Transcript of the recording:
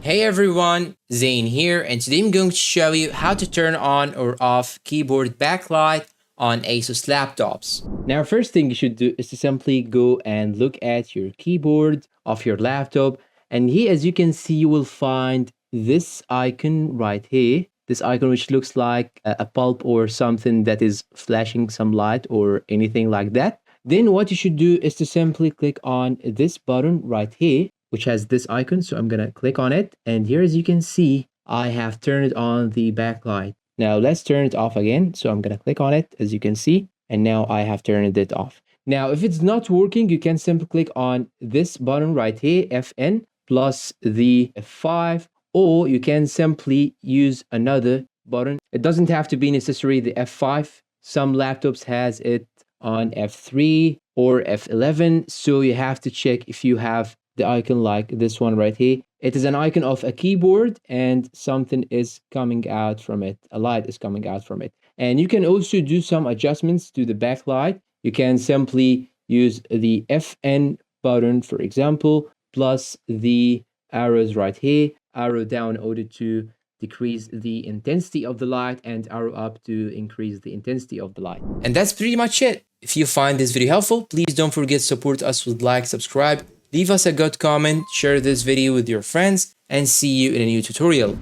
Hey everyone, Zane here, and today I'm going to show you how to turn on or off keyboard backlight on Asus laptops. Now, first thing you should do is to simply go and look at your keyboard of your laptop, and here as you can see you will find this icon right here. This icon which looks like a bulb or something that is flashing some light or anything like that. Then what you should do is to simply click on this button right here, which has this icon. So I'm gonna click on it, and here as you can see I have turned on the backlight. Now let's turn it off again. So I'm gonna click on it as you can see, and now I have turned it off. Now if it's not working, you can simply click on this button right here, FN plus the F5, or you can simply use another button. It doesn't have to be necessary the F5. Some laptops has it on F3 or F11, so you have to check if you have the icon like this one right here. It is an icon of a keyboard and something is coming out from it. A light is coming out from it. And you can also do some adjustments to the backlight. You can simply use the FN button, for example, plus the arrows right here, arrow down in order to decrease the intensity of the light, and arrow up to increase the intensity of the light. And that's pretty much it. If you find this video helpful, please don't forget to support us with like, subscribe, leave us a good comment, share this video with your friends, and see you in a new tutorial.